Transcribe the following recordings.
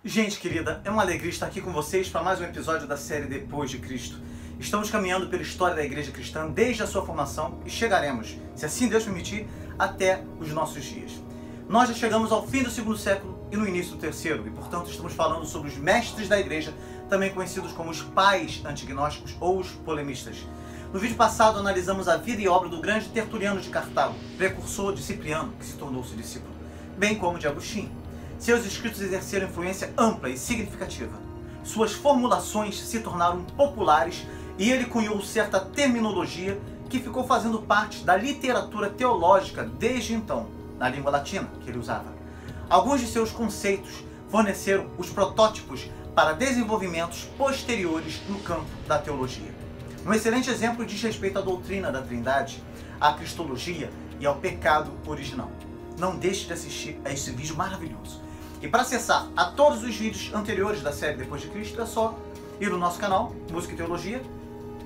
Gente querida, é uma alegria estar aqui com vocês para mais um episódio da série Depois de Cristo. Estamos caminhando pela história da igreja cristã desde a sua formação e chegaremos, se assim Deus permitir, até os nossos dias. Nós já chegamos ao fim do segundo século e no início do terceiro, e portanto estamos falando sobre os mestres da igreja, também conhecidos como os pais antignósticos ou os polemistas. No vídeo passado analisamos a vida e obra do grande Tertuliano de Cartago, precursor de Cipriano, que se tornou seu discípulo, bem como de Agostinho. Seus escritos exerceram influência ampla e significativa. Suas formulações se tornaram populares e ele cunhou certa terminologia que ficou fazendo parte da literatura teológica desde então, na língua latina que ele usava. Alguns de seus conceitos forneceram os protótipos para desenvolvimentos posteriores no campo da teologia. Um excelente exemplo diz respeito à doutrina da Trindade, à cristologia e ao pecado original. Não deixe de assistir a esse vídeo maravilhoso. E para acessar a todos os vídeos anteriores da série Depois de Cristo, é só ir no nosso canal, Música e Teologia,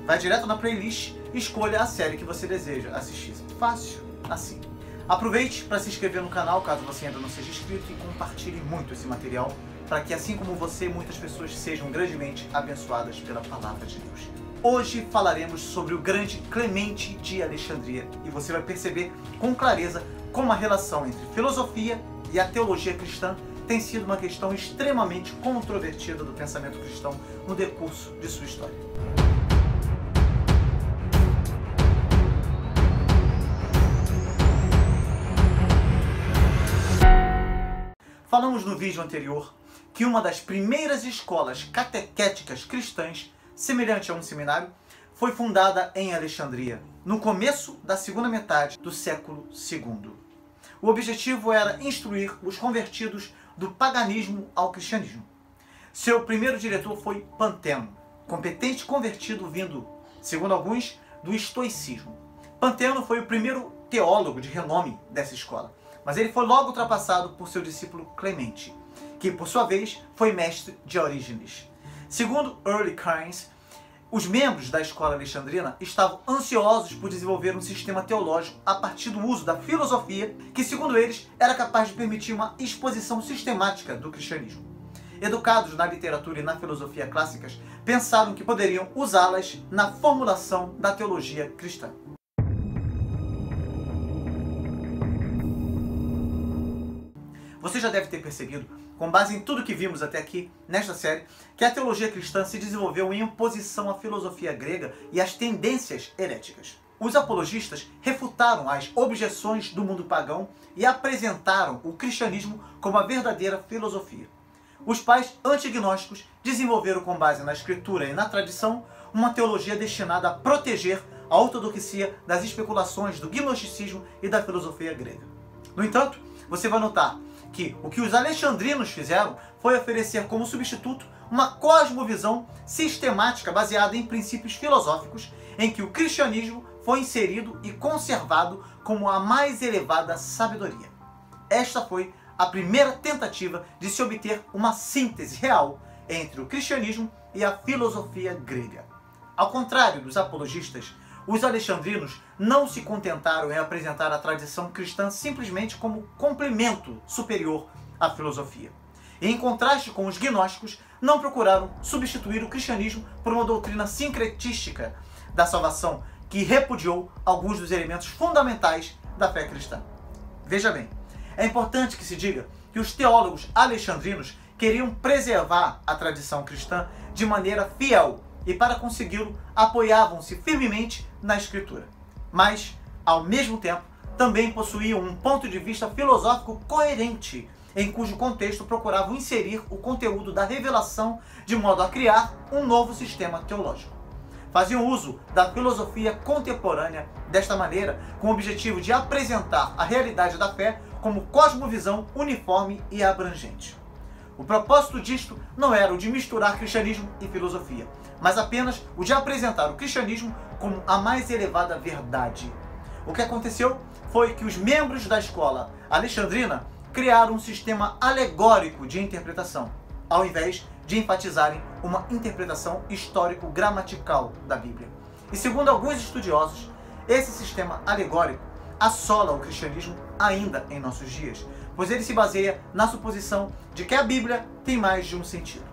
vai direto na playlist e escolha a série que você deseja assistir. Fácil, assim. Aproveite para se inscrever no canal, caso você ainda não seja inscrito, e compartilhe muito esse material, para que assim como você, muitas pessoas sejam grandemente abençoadas pela Palavra de Deus. Hoje falaremos sobre o grande Clemente de Alexandria, e você vai perceber com clareza como a relação entre filosofia e a teologia cristã tem sido uma questão extremamente controvertida do pensamento cristão no decurso de sua história. Falamos no vídeo anterior que uma das primeiras escolas catequéticas cristãs, semelhante a um seminário, foi fundada em Alexandria, no começo da segunda metade do século II. O objetivo era instruir os convertidos do paganismo ao cristianismo. Seu primeiro diretor foi Panteno, competente convertido vindo, segundo alguns, do estoicismo. Panteno foi o primeiro teólogo de renome dessa escola, mas ele foi logo ultrapassado por seu discípulo Clemente, que por sua vez foi mestre de Orígenes. Segundo Early Keynes, os membros da escola alexandrina estavam ansiosos por desenvolver um sistema teológico a partir do uso da filosofia, que, segundo eles, era capaz de permitir uma exposição sistemática do cristianismo. Educados na literatura e na filosofia clássicas, pensaram que poderiam usá-las na formulação da teologia cristã. Você já deve ter percebido, com base em tudo que vimos até aqui nesta série, que a teologia cristã se desenvolveu em oposição à filosofia grega e às tendências heréticas. Os apologistas refutaram as objeções do mundo pagão e apresentaram o cristianismo como a verdadeira filosofia. Os pais antignósticos desenvolveram, com base na escritura e na tradição, uma teologia destinada a proteger a ortodoxia das especulações do gnosticismo e da filosofia grega. No entanto, você vai notar que o que os alexandrinos fizeram foi oferecer como substituto uma cosmovisão sistemática baseada em princípios filosóficos, em que o cristianismo foi inserido e conservado como a mais elevada sabedoria. Esta foi a primeira tentativa de se obter uma síntese real entre o cristianismo e a filosofia grega. Ao contrário dos apologistas, os alexandrinos não se contentaram em apresentar a tradição cristã simplesmente como complemento superior à filosofia. E, em contraste com os gnósticos, não procuraram substituir o cristianismo por uma doutrina sincretística da salvação que repudiou alguns dos elementos fundamentais da fé cristã. Veja bem, é importante que se diga que os teólogos alexandrinos queriam preservar a tradição cristã de maneira fiel, e para consegui-lo apoiavam-se firmemente na Escritura. Mas, ao mesmo tempo, também possuíam um ponto de vista filosófico coerente, em cujo contexto procuravam inserir o conteúdo da revelação de modo a criar um novo sistema teológico. Faziam uso da filosofia contemporânea desta maneira, com o objetivo de apresentar a realidade da fé como cosmovisão uniforme e abrangente. O propósito disto não era o de misturar cristianismo e filosofia, mas apenas o de apresentar o cristianismo como a mais elevada verdade. O que aconteceu foi que os membros da escola alexandrina criaram um sistema alegórico de interpretação, ao invés de enfatizarem uma interpretação histórico-gramatical da Bíblia. E segundo alguns estudiosos, esse sistema alegórico assola o cristianismo ainda em nossos dias, pois ele se baseia na suposição de que a Bíblia tem mais de um sentido.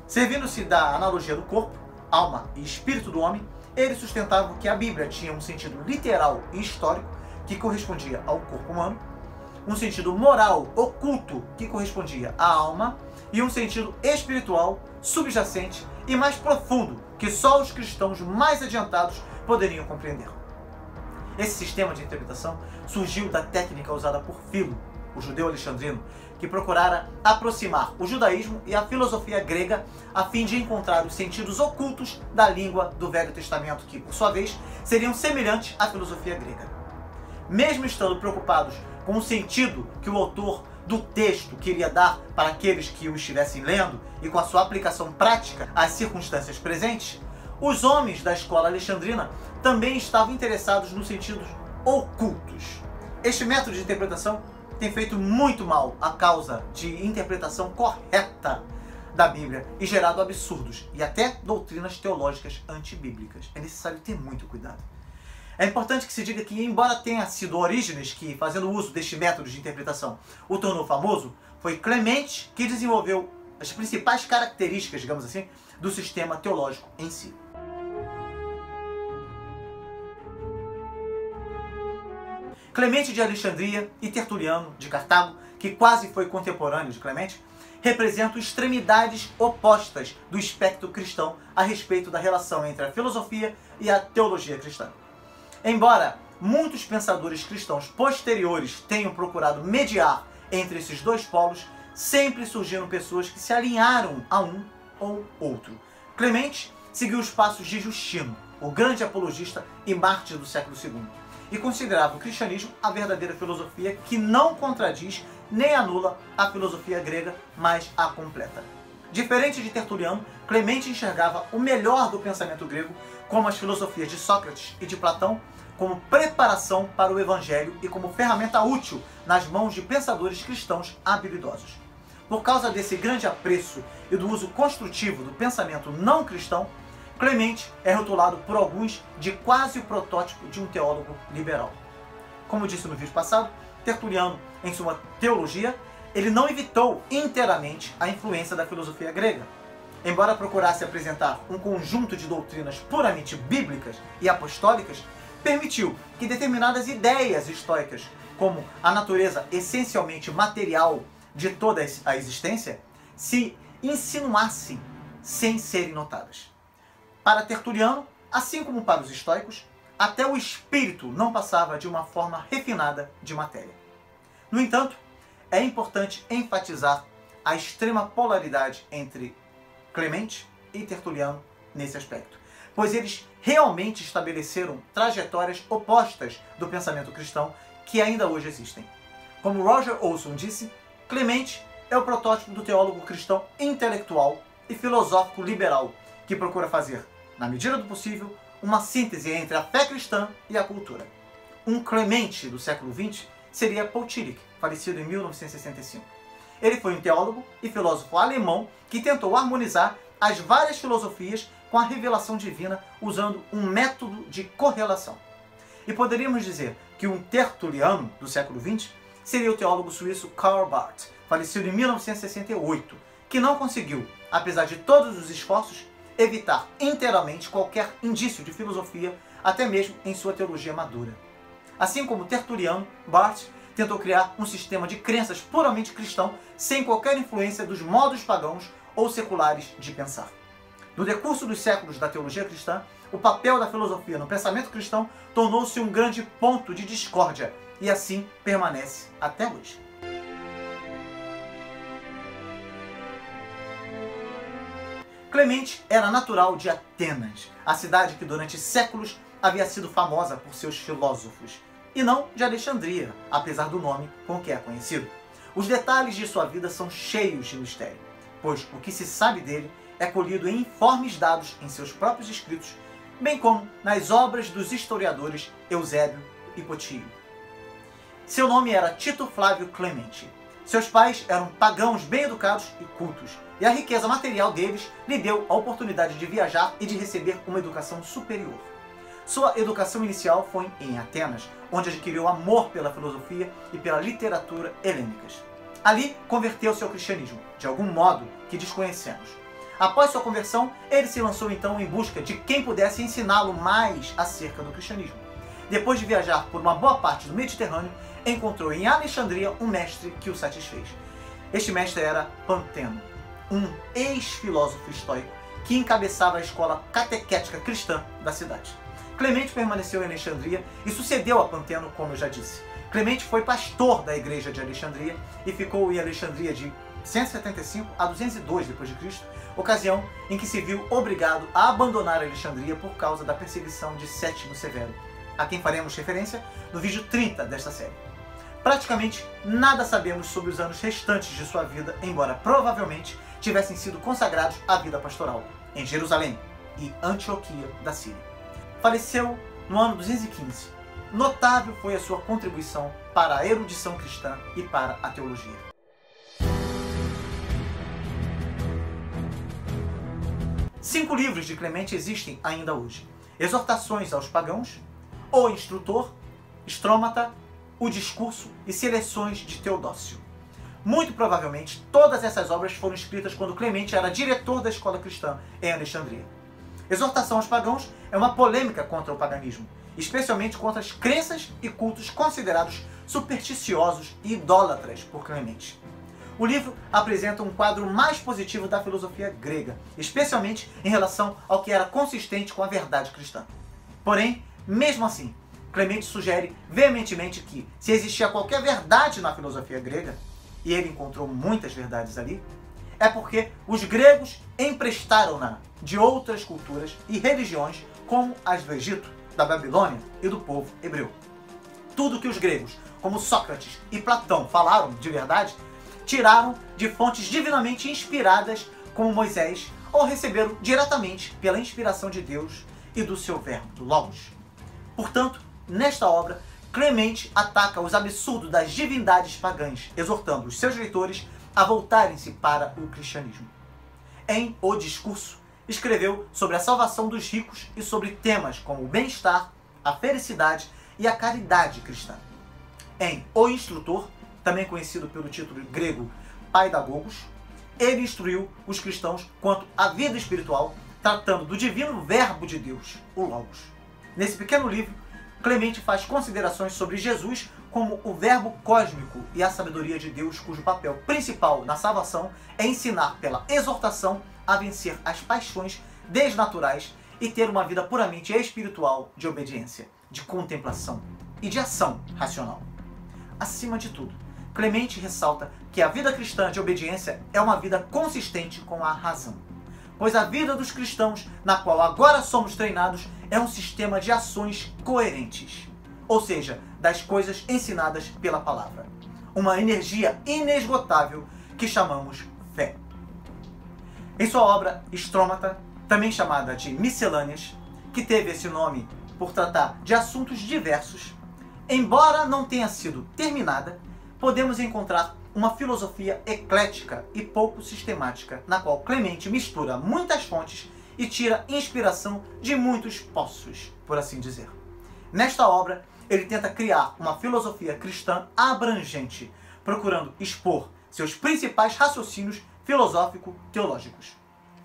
Servindo-se da analogia do corpo, alma e espírito do homem, ele sustentava que a Bíblia tinha um sentido literal e histórico, que correspondia ao corpo humano, um sentido moral oculto, que correspondia à alma, e um sentido espiritual, subjacente e mais profundo, que só os cristãos mais adiantados poderiam compreender. Esse sistema de interpretação surgiu da técnica usada por Filo, o judeu alexandrino, que procurara aproximar o judaísmo e a filosofia grega a fim de encontrar os sentidos ocultos da língua do Velho Testamento, que, por sua vez, seriam semelhantes à filosofia grega. Mesmo estando preocupados com o sentido que o autor do texto queria dar para aqueles que o estivessem lendo e com a sua aplicação prática às circunstâncias presentes, os homens da escola alexandrina também estavam interessados nos sentidos ocultos. Este método de interpretação tem feito muito mal à causa de interpretação correta da Bíblia e gerado absurdos e até doutrinas teológicas antibíblicas. É necessário ter muito cuidado. É importante que se diga que, embora tenha sido Orígenes que, fazendo uso deste método de interpretação, o tornou famoso, foi Clemente que desenvolveu as principais características, digamos assim, do sistema teológico em si. Clemente de Alexandria e Tertuliano de Cartago, que quase foi contemporâneo de Clemente, representam extremidades opostas do espectro cristão a respeito da relação entre a filosofia e a teologia cristã. Embora muitos pensadores cristãos posteriores tenham procurado mediar entre esses dois polos, sempre surgiram pessoas que se alinharam a um ou outro. Clemente seguiu os passos de Justino, o grande apologista e mártir do século II, e considerava o cristianismo a verdadeira filosofia que não contradiz nem anula a filosofia grega, mas a completa. Diferente de Tertuliano, Clemente enxergava o melhor do pensamento grego, como as filosofias de Sócrates e de Platão, como preparação para o Evangelho e como ferramenta útil nas mãos de pensadores cristãos habilidosos. Por causa desse grande apreço e do uso construtivo do pensamento não cristão, Clemente é rotulado por alguns de quase o protótipo de um teólogo liberal. Como disse no vídeo passado, Tertuliano, em sua teologia, ele não evitou inteiramente a influência da filosofia grega. Embora procurasse apresentar um conjunto de doutrinas puramente bíblicas e apostólicas, permitiu que determinadas ideias estoicas, como a natureza essencialmente material de toda a existência, se insinuassem sem serem notadas. Para Tertuliano, assim como para os estoicos, até o espírito não passava de uma forma refinada de matéria. No entanto, é importante enfatizar a extrema polaridade entre Clemente e Tertuliano nesse aspecto, pois eles realmente estabeleceram trajetórias opostas do pensamento cristão que ainda hoje existem. Como Roger Olson disse, Clemente é o protótipo do teólogo cristão intelectual e filosófico liberal, que procura fazer, na medida do possível, uma síntese entre a fé cristã e a cultura. Um Clemente do século XX seria Paul Tillich, falecido em 1965. Ele foi um teólogo e filósofo alemão que tentou harmonizar as várias filosofias com a revelação divina usando um método de correlação. E poderíamos dizer que um tertuliano do século XX seria o teólogo suíço Karl Barth, falecido em 1968, que não conseguiu, apesar de todos os esforços, evitar inteiramente qualquer indício de filosofia, até mesmo em sua teologia madura. Assim como Tertuliano, Barth tentou criar um sistema de crenças puramente cristão, sem qualquer influência dos modos pagãos ou seculares de pensar. No decurso dos séculos da teologia cristã, o papel da filosofia no pensamento cristão tornou-se um grande ponto de discórdia, e assim permanece até hoje. Clemente era natural de Atenas, a cidade que durante séculos havia sido famosa por seus filósofos, e não de Alexandria, apesar do nome com que é conhecido. Os detalhes de sua vida são cheios de mistério, pois o que se sabe dele é colhido em informes dados em seus próprios escritos, bem como nas obras dos historiadores Eusébio e Potílio. Seu nome era Tito Flávio Clemente. Seus pais eram pagãos bem educados e cultos, e a riqueza material deles lhe deu a oportunidade de viajar e de receber uma educação superior. Sua educação inicial foi em Atenas, onde adquiriu amor pela filosofia e pela literatura helênicas. Ali converteu-se ao cristianismo, de algum modo que desconhecemos. Após sua conversão, ele se lançou então em busca de quem pudesse ensiná-lo mais acerca do cristianismo. Depois de viajar por uma boa parte do Mediterrâneo, encontrou em Alexandria um mestre que o satisfez. Este mestre era Panteno, um ex-filósofo estoico que encabeçava a escola catequética cristã da cidade. Clemente permaneceu em Alexandria e sucedeu a Panteno, como eu já disse. Clemente foi pastor da igreja de Alexandria e ficou em Alexandria de 175 a 202 d.C., ocasião em que se viu obrigado a abandonar Alexandria por causa da perseguição de Sétimo Severo, a quem faremos referência no vídeo 30 desta série. Praticamente nada sabemos sobre os anos restantes de sua vida, embora provavelmente tivessem sido consagrados à vida pastoral, em Jerusalém e Antioquia da Síria. Faleceu no ano 215. Notável foi a sua contribuição para a erudição cristã e para a teologia. Cinco livros de Clemente existem ainda hoje: Exortações aos Pagãos, O Instrutor, Stromata, O Discurso e Seleções de Teodócio. Muito provavelmente, todas essas obras foram escritas quando Clemente era diretor da escola cristã em Alexandria. Exortação aos Pagãos é uma polêmica contra o paganismo, especialmente contra as crenças e cultos considerados supersticiosos e idólatras por Clemente. O livro apresenta um quadro mais positivo da filosofia grega, especialmente em relação ao que era consistente com a verdade cristã. Porém, mesmo assim, Clemente sugere veementemente que, se existia qualquer verdade na filosofia grega, e ele encontrou muitas verdades ali, é porque os gregos emprestaram-na de outras culturas e religiões, como as do Egito, da Babilônia e do povo hebreu. Tudo que os gregos, como Sócrates e Platão, falaram de verdade, tiraram de fontes divinamente inspiradas, como Moisés, ou receberam diretamente pela inspiração de Deus e do seu verbo, do Logos. Portanto, nesta obra, Clemente ataca os absurdos das divindades pagãs, exortando os seus leitores a voltarem-se para o cristianismo. Em O Discurso, escreveu sobre a salvação dos ricos e sobre temas como o bem-estar, a felicidade e a caridade cristã. Em O Instrutor, também conhecido pelo título grego Paidagogos, ele instruiu os cristãos quanto à vida espiritual, tratando do divino verbo de Deus, o Logos. Nesse pequeno livro, Clemente faz considerações sobre Jesus como o verbo cósmico e a sabedoria de Deus, cujo papel principal na salvação é ensinar pela exortação a vencer as paixões desnaturais e ter uma vida puramente espiritual de obediência, de contemplação e de ação racional. Acima de tudo, Clemente ressalta que a vida cristã de obediência é uma vida consistente com a razão, pois a vida dos cristãos, na qual agora somos treinados, é um sistema de ações coerentes, ou seja, das coisas ensinadas pela palavra. Uma energia inesgotável que chamamos fé. Em sua obra Stromata, também chamada de Miscelâneas, que teve esse nome por tratar de assuntos diversos, embora não tenha sido terminada, podemos encontrar uma filosofia eclética e pouco sistemática, na qual Clemente mistura muitas fontes e tira inspiração de muitos poços, por assim dizer. Nesta obra, ele tenta criar uma filosofia cristã abrangente, procurando expor seus principais raciocínios filosófico-teológicos.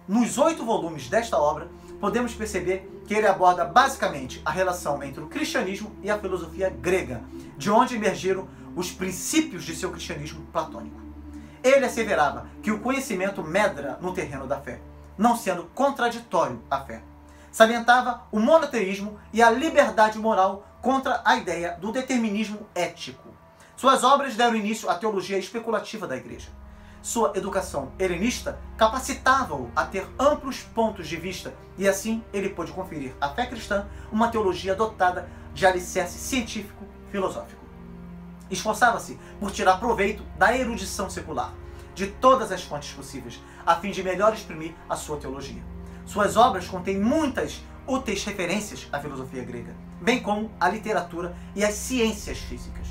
Nos 8 volumes desta obra, podemos perceber que ele aborda basicamente a relação entre o cristianismo e a filosofia grega, de onde emergiram os princípios de seu cristianismo platônico. Ele asseverava que o conhecimento medra no terreno da fé, não sendo contraditório à fé. Salientava o monoteísmo e a liberdade moral contra a ideia do determinismo ético. Suas obras deram início à teologia especulativa da Igreja. Sua educação helenista capacitava-o a ter amplos pontos de vista e assim ele pôde conferir à fé cristã uma teologia dotada de alicerce científico-filosófico. Esforçava-se por tirar proveito da erudição secular, de todas as fontes possíveis, a fim de melhor exprimir a sua teologia. Suas obras contêm muitas úteis referências à filosofia grega, bem como à literatura e às ciências físicas.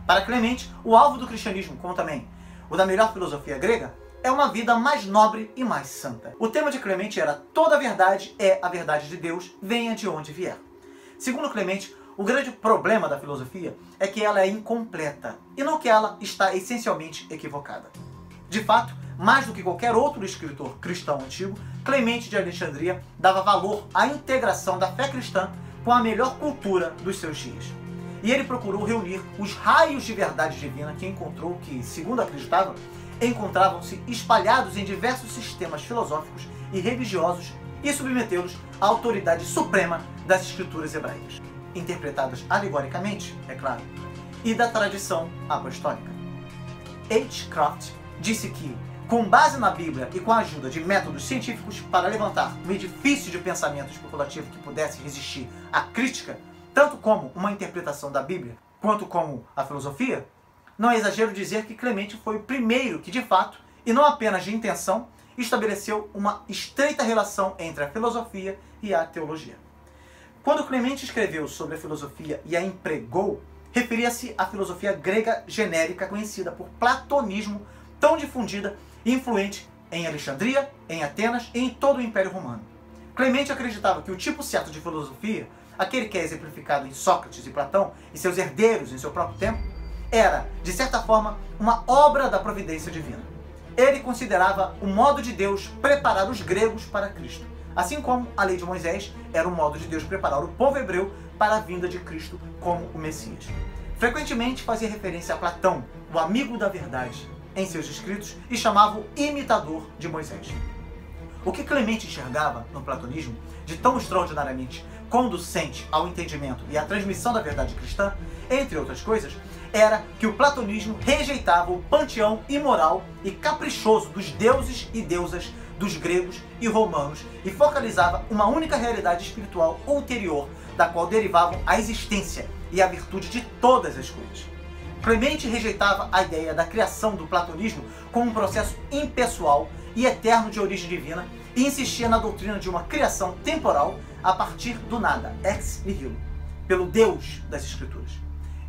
Para Clemente, o alvo do cristianismo, como também o da melhor filosofia grega, é uma vida mais nobre e mais santa. O tema de Clemente era: toda a verdade é a verdade de Deus, venha de onde vier. Segundo Clemente, O grande problema da filosofia é que ela é incompleta, e não que ela está essencialmente equivocada. De fato, mais do que qualquer outro escritor cristão antigo, Clemente de Alexandria dava valor à integração da fé cristã com a melhor cultura dos seus dias. E ele procurou reunir os raios de verdade divina que encontrou que, segundo acreditava, encontravam-se espalhados em diversos sistemas filosóficos e religiosos e submetê-los à autoridade suprema das escrituras hebraicas, interpretadas alegoricamente, é claro, e da tradição apostólica. H. Croft disse que, com base na Bíblia e com a ajuda de métodos científicos para levantar um edifício de pensamento especulativo que pudesse resistir à crítica, tanto como uma interpretação da Bíblia, quanto como a filosofia, não é exagero dizer que Clemente foi o primeiro que, de fato, e não apenas de intenção, estabeleceu uma estreita relação entre a filosofia e a teologia. Quando Clemente escreveu sobre a filosofia e a empregou, referia-se à filosofia grega genérica conhecida por platonismo, tão difundida e influente em Alexandria, em Atenas e em todo o Império Romano. Clemente acreditava que o tipo certo de filosofia, aquele que é exemplificado em Sócrates e Platão e seus herdeiros em seu próprio tempo, era, de certa forma, uma obra da providência divina. Ele considerava o modo de Deus preparar os gregos para Cristo, assim como a lei de Moisés era o modo de Deus preparar o povo hebreu para a vinda de Cristo como o Messias. Frequentemente fazia referência a Platão, o amigo da verdade, em seus escritos, e chamava-o imitador de Moisés. O que Clemente enxergava no platonismo, de tão extraordinariamente conducente ao entendimento e à transmissão da verdade cristã, entre outras coisas, era que o platonismo rejeitava o panteão imoral e caprichoso dos deuses e deusas dos gregos e romanos e focalizava uma única realidade espiritual ulterior, da qual derivavam a existência e a virtude de todas as coisas. Clemente rejeitava a ideia da criação do platonismo como um processo impessoal e eterno de origem divina e insistia na doutrina de uma criação temporal a partir do nada, ex nihilo, pelo Deus das Escrituras.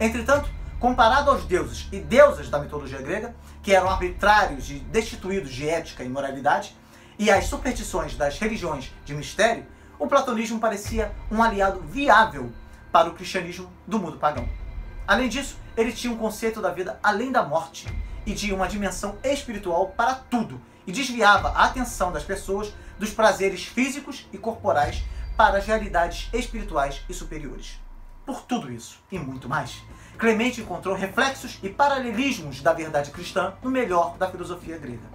Entretanto, comparado aos deuses e deusas da mitologia grega, que eram arbitrários e destituídos de ética e moralidade, e às superstições das religiões de mistério, o platonismo parecia um aliado viável para o cristianismo do mundo pagão. Além disso, ele tinha um conceito da vida além da morte e de uma dimensão espiritual para tudo, e desviava a atenção das pessoas dos prazeres físicos e corporais para as realidades espirituais e superiores. Por tudo isso e muito mais, Clemente encontrou reflexos e paralelismos da verdade cristã no melhor da filosofia grega.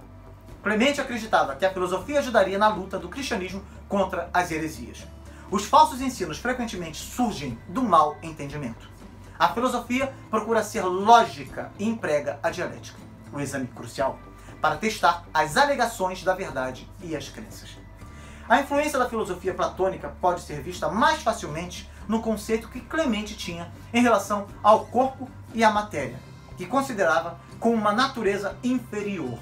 Clemente acreditava que a filosofia ajudaria na luta do cristianismo contra as heresias. Os falsos ensinos frequentemente surgem do mau entendimento. A filosofia procura ser lógica e emprega a dialética, o exame crucial, para testar as alegações da verdade e as crenças. A influência da filosofia platônica pode ser vista mais facilmente no conceito que Clemente tinha em relação ao corpo e à matéria, que considerava como uma natureza inferior,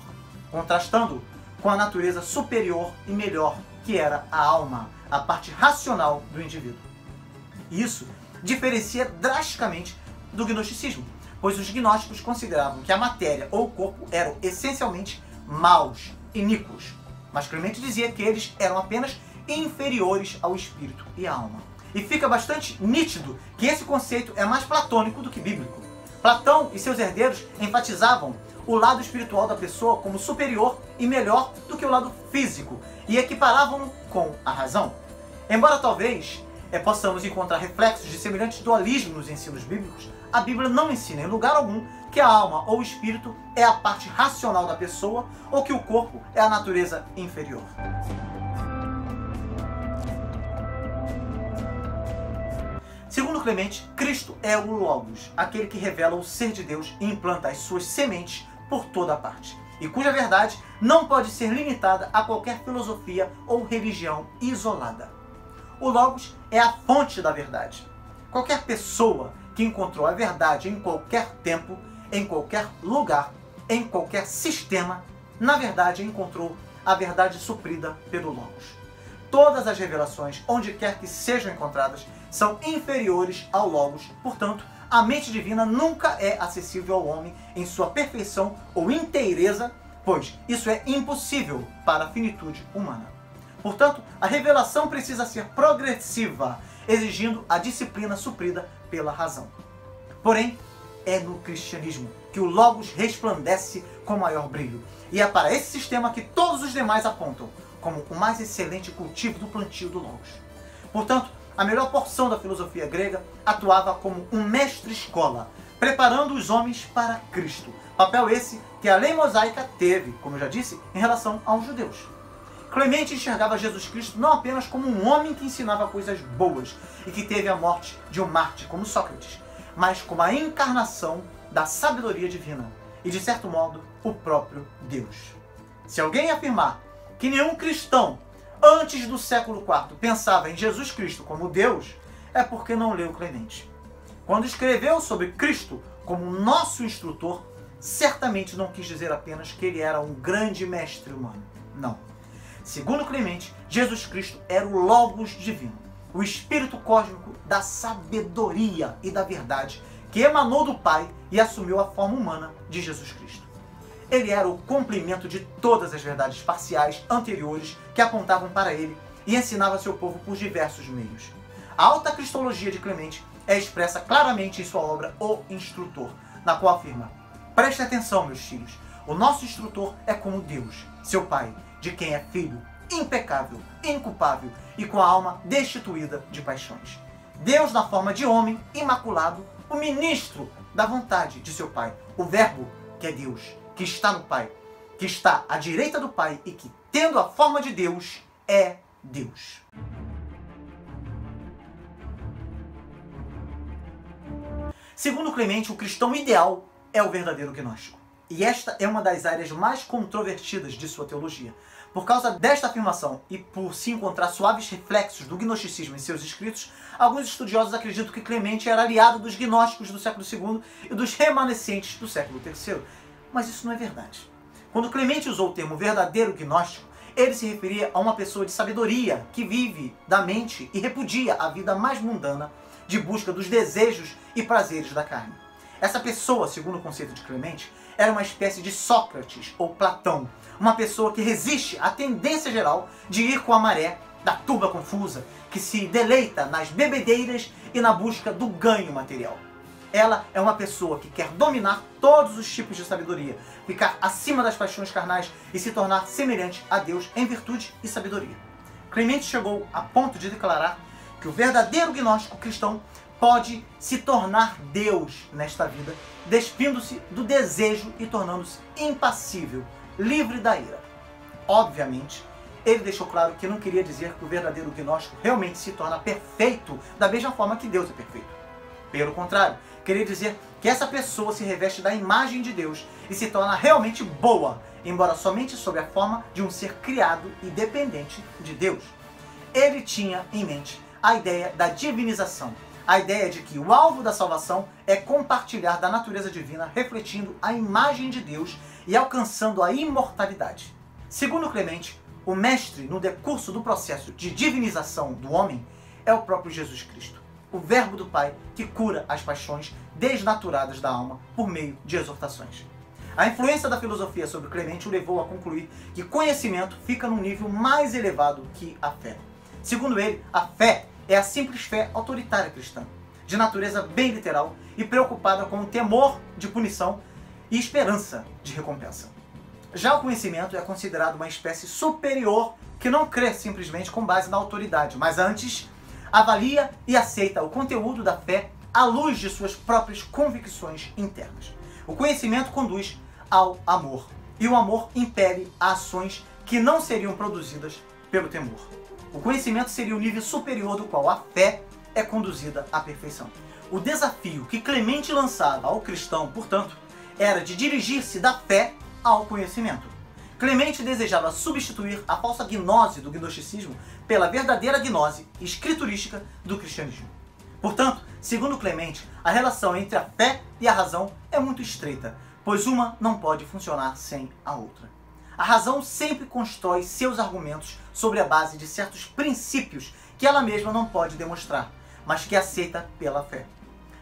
contrastando com a natureza superior e melhor, que era a alma, a parte racional do indivíduo. Isso diferencia drasticamente do gnosticismo, pois os gnósticos consideravam que a matéria ou o corpo eram essencialmente maus, iníquos, mas Clemente dizia que eles eram apenas inferiores ao espírito e à alma. E fica bastante nítido que esse conceito é mais platônico do que bíblico. Platão e seus herdeiros enfatizavam o lado espiritual da pessoa como superior e melhor do que o lado físico, e equiparavam-no com a razão. Embora talvez possamos encontrar reflexos de semelhantes dualismo nos ensinos bíblicos, a Bíblia não ensina em lugar algum que a alma ou o espírito é a parte racional da pessoa ou que o corpo é a natureza inferior. Segundo Clemente, Cristo é o Logos, aquele que revela o ser de Deus e implanta as suas sementes por toda a parte, e cuja verdade não pode ser limitada a qualquer filosofia ou religião isolada. O Logos é a fonte da verdade. Qualquer pessoa que encontrou a verdade em qualquer tempo, em qualquer lugar, em qualquer sistema, na verdade encontrou a verdade suprida pelo Logos. Todas as revelações, onde quer que sejam encontradas, são inferiores ao Logos, portanto, a mente divina nunca é acessível ao homem em sua perfeição ou inteireza, pois isso é impossível para a finitude humana. Portanto, a revelação precisa ser progressiva, exigindo a disciplina suprida pela razão. Porém, é no cristianismo que o Logos resplandece com maior brilho. E é para esse sistema que todos os demais apontam como o mais excelente cultivo do plantio do Logos. Portanto, a melhor porção da filosofia grega atuava como um mestre-escola, preparando os homens para Cristo. Papel esse que a lei mosaica teve, como eu já disse, em relação aos judeus. Clemente enxergava Jesus Cristo não apenas como um homem que ensinava coisas boas e que teve a morte de um mártir como Sócrates, mas como a encarnação da sabedoria divina e, de certo modo, o próprio Deus. Se alguém afirmar que nenhum cristão antes do século IV pensava em Jesus Cristo como Deus, é porque não leu Clemente. Quando escreveu sobre Cristo como nosso instrutor, certamente não quis dizer apenas que ele era um grande mestre humano. Não. Segundo Clemente, Jesus Cristo era o Logos divino, o espírito cósmico da sabedoria e da verdade que emanou do Pai e assumiu a forma humana de Jesus Cristo. Ele era o complemento de todas as verdades parciais anteriores que apontavam para ele e ensinava seu povo por diversos meios. A alta cristologia de Clemente é expressa claramente em sua obra O Instrutor, na qual afirma: preste atenção, meus filhos, o nosso instrutor é como Deus, seu Pai, de quem é filho, impecável, inculpável e com a alma destituída de paixões. Deus na forma de homem, imaculado, o ministro da vontade de seu Pai, o Verbo, que é Deus, que está no Pai, que está à direita do Pai e que, tendo a forma de Deus, é Deus. Segundo Clemente, o cristão ideal é o verdadeiro gnóstico. E esta é uma das áreas mais controvertidas de sua teologia. Por causa desta afirmação e por se encontrar suaves reflexos do gnosticismo em seus escritos, alguns estudiosos acreditam que Clemente era aliado dos gnósticos do século II e dos remanescentes do século III. Mas isso não é verdade. Quando Clemente usou o termo verdadeiro gnóstico, ele se referia a uma pessoa de sabedoria que vive da mente e repudia a vida mais mundana de busca dos desejos e prazeres da carne. Essa pessoa, segundo o conceito de Clemente, era uma espécie de Sócrates ou Platão, uma pessoa que resiste à tendência geral de ir com a maré da turba confusa, que se deleita nas bebedeiras e na busca do ganho material. Ela é uma pessoa que quer dominar todos os tipos de sabedoria, ficar acima das paixões carnais e se tornar semelhante a Deus em virtude e sabedoria. Clemente chegou a ponto de declarar que o verdadeiro gnóstico cristão pode se tornar Deus nesta vida, despindo-se do desejo e tornando-se impassível, livre da ira. Obviamente, ele deixou claro que não queria dizer que o verdadeiro gnóstico realmente se torna perfeito da mesma forma que Deus é perfeito. Pelo contrário, queria dizer que essa pessoa se reveste da imagem de Deus e se torna realmente boa, embora somente sob a forma de um ser criado e dependente de Deus. Ele tinha em mente a ideia da divinização, a ideia de que o alvo da salvação é compartilhar da natureza divina, refletindo a imagem de Deus e alcançando a imortalidade. Segundo Clemente, o mestre no decurso do processo de divinização do homem é o próprio Jesus Cristo, o Verbo do Pai que cura as paixões desnaturadas da alma por meio de exortações. A influência da filosofia sobre Clemente o levou a concluir que conhecimento fica num nível mais elevado que a fé. Segundo ele, a fé é a simples fé autoritária cristã, de natureza bem literal e preocupada com o temor de punição e esperança de recompensa. Já o conhecimento é considerado uma espécie superior que não crê simplesmente com base na autoridade, mas antes avalia e aceita o conteúdo da fé à luz de suas próprias convicções internas. O conhecimento conduz ao amor, e o amor impele a ações que não seriam produzidas pelo temor. O conhecimento seria o nível superior do qual a fé é conduzida à perfeição. O desafio que Clemente lançava ao cristão, portanto, era de dirigir-se da fé ao conhecimento. Clemente desejava substituir a falsa gnose do gnosticismo pela verdadeira gnose escriturística do cristianismo. Portanto, segundo Clemente, a relação entre a fé e a razão é muito estreita, pois uma não pode funcionar sem a outra. A razão sempre constrói seus argumentos sobre a base de certos princípios que ela mesma não pode demonstrar, mas que aceita pela fé.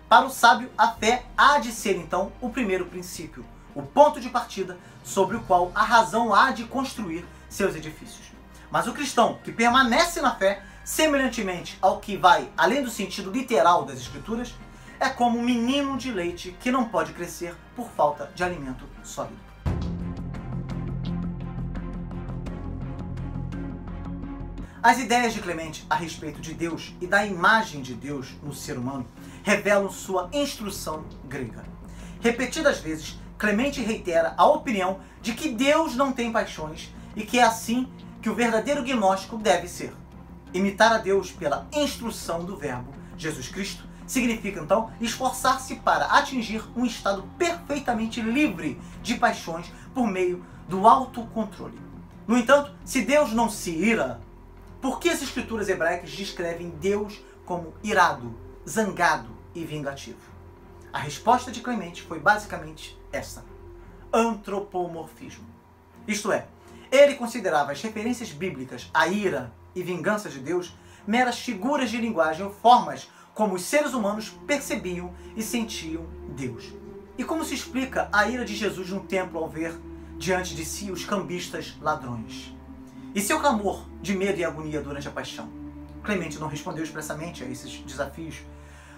Para o sábio, a fé há de ser então o primeiro princípio, o ponto de partida sobre o qual a razão há de construir seus edifícios. Mas o cristão que permanece na fé, semelhantemente ao que vai além do sentido literal das Escrituras, é como um menino de leite que não pode crescer por falta de alimento sólido. As ideias de Clemente a respeito de Deus e da imagem de Deus no ser humano revelam sua instrução grega. Repetidas vezes, Clemente reitera a opinião de que Deus não tem paixões e que é assim que o verdadeiro gnóstico deve ser. Imitar a Deus pela instrução do Verbo, Jesus Cristo, significa então esforçar-se para atingir um estado perfeitamente livre de paixões por meio do autocontrole. No entanto, se Deus não se ira, por que as escrituras hebraicas descrevem Deus como irado, zangado e vingativo? A resposta de Clemente foi basicamente essa: antropomorfismo. Isto é, ele considerava as referências bíblicas à ira e vingança de Deus meras figuras de linguagem ou formas como os seres humanos percebiam e sentiam Deus. E como se explica a ira de Jesus no templo ao ver diante de si os cambistas ladrões? E seu clamor de medo e agonia durante a paixão? Clemente não respondeu expressamente a esses desafios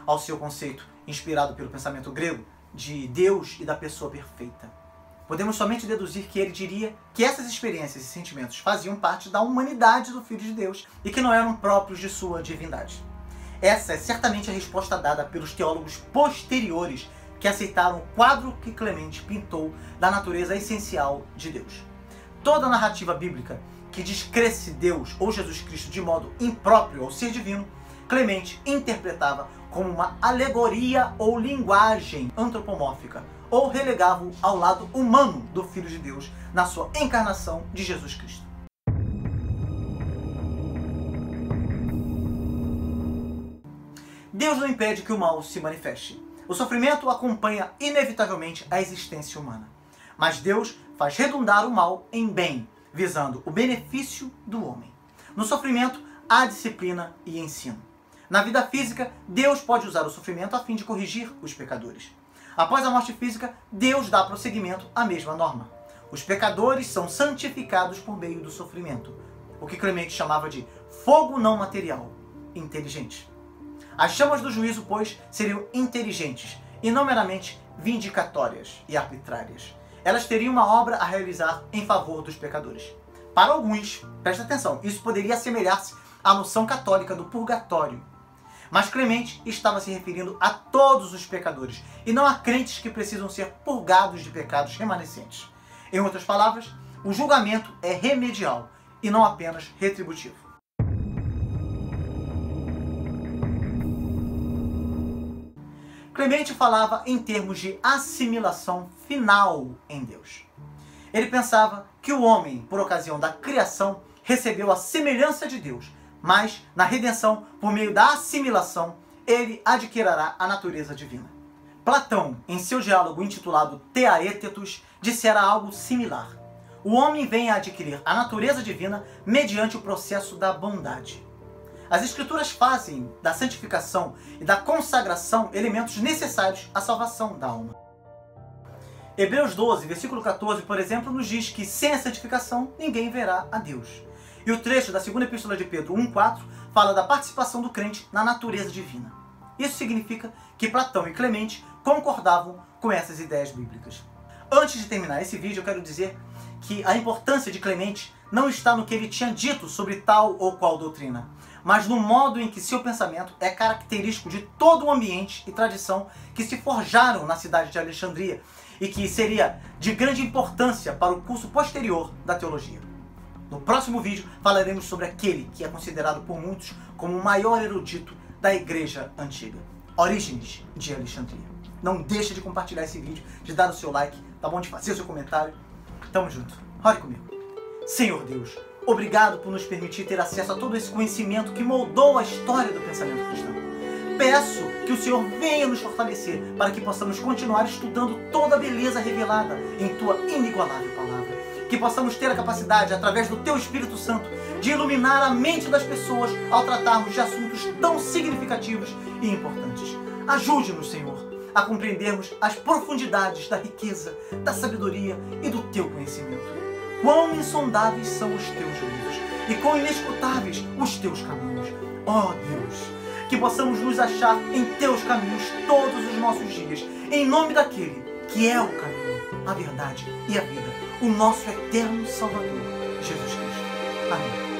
ao seu conceito, inspirado pelo pensamento grego, de Deus e da pessoa perfeita. Podemos somente deduzir que ele diria que essas experiências e sentimentos faziam parte da humanidade do Filho de Deus e que não eram próprios de sua divindade. Essa é certamente a resposta dada pelos teólogos posteriores que aceitaram o quadro que Clemente pintou da natureza essencial de Deus. Toda a narrativa bíblica que descresse Deus ou Jesus Cristo de modo impróprio ao ser divino, Clemente interpretava como uma alegoria ou linguagem antropomórfica, ou relegava-o ao lado humano do Filho de Deus na sua encarnação de Jesus Cristo. Deus não impede que o mal se manifeste. O sofrimento acompanha inevitavelmente a existência humana. Mas Deus faz redundar o mal em bem, visando o benefício do homem. No sofrimento, há disciplina e ensino. Na vida física, Deus pode usar o sofrimento a fim de corrigir os pecadores. Após a morte física, Deus dá prosseguimento à mesma norma. Os pecadores são santificados por meio do sofrimento, o que Clemente chamava de fogo não material, inteligente. As chamas do juízo, pois, seriam inteligentes e não meramente vindicatórias e arbitrárias. Elas teriam uma obra a realizar em favor dos pecadores. Para alguns, presta atenção, isso poderia assemelhar-se à noção católica do purgatório. Mas Clemente estava se referindo a todos os pecadores, e não a crentes que precisam ser purgados de pecados remanescentes. Em outras palavras, o julgamento é remedial e não apenas retributivo. Clemente falava em termos de assimilação final em Deus. Ele pensava que o homem, por ocasião da criação, recebeu a semelhança de Deus, mas, na redenção, por meio da assimilação, ele adquirirá a natureza divina. Platão, em seu diálogo intitulado Theaetetus, dissera algo similar. O homem vem a adquirir a natureza divina mediante o processo da bondade. As Escrituras fazem da santificação e da consagração elementos necessários à salvação da alma. Hebreus 12, versículo 14, por exemplo, nos diz que sem a santificação ninguém verá a Deus. E o trecho da segunda epístola de Pedro 1,4 fala da participação do crente na natureza divina. Isso significa que Platão e Clemente concordavam com essas ideias bíblicas. Antes de terminar esse vídeo, eu quero dizer que a importância de Clemente não está no que ele tinha dito sobre tal ou qual doutrina, mas no modo em que seu pensamento é característico de todo o ambiente e tradição que se forjaram na cidade de Alexandria e que seria de grande importância para o curso posterior da teologia. No próximo vídeo falaremos sobre aquele que é considerado por muitos como o maior erudito da Igreja Antiga, Orígenes de Alexandria. Não deixe de compartilhar esse vídeo, de dar o seu like, tá bom? De fazer o seu comentário. Tamo junto. Ore comigo. Senhor Deus, obrigado por nos permitir ter acesso a todo esse conhecimento que moldou a história do pensamento cristão. Peço que o Senhor venha nos fortalecer para que possamos continuar estudando toda a beleza revelada em Tua inigualável palavra. Que possamos ter a capacidade, através do Teu Espírito Santo, de iluminar a mente das pessoas ao tratarmos de assuntos tão significativos e importantes. Ajude-nos, Senhor, a compreendermos as profundidades da riqueza, da sabedoria e do Teu conhecimento. Quão insondáveis são os Teus juízos e quão inescrutáveis os Teus caminhos. Ó Deus, que possamos nos achar em Teus caminhos todos os nossos dias, em nome daquele que é o caminho, a verdade e a vida, o nosso eterno Salvador, Jesus Cristo. Amém.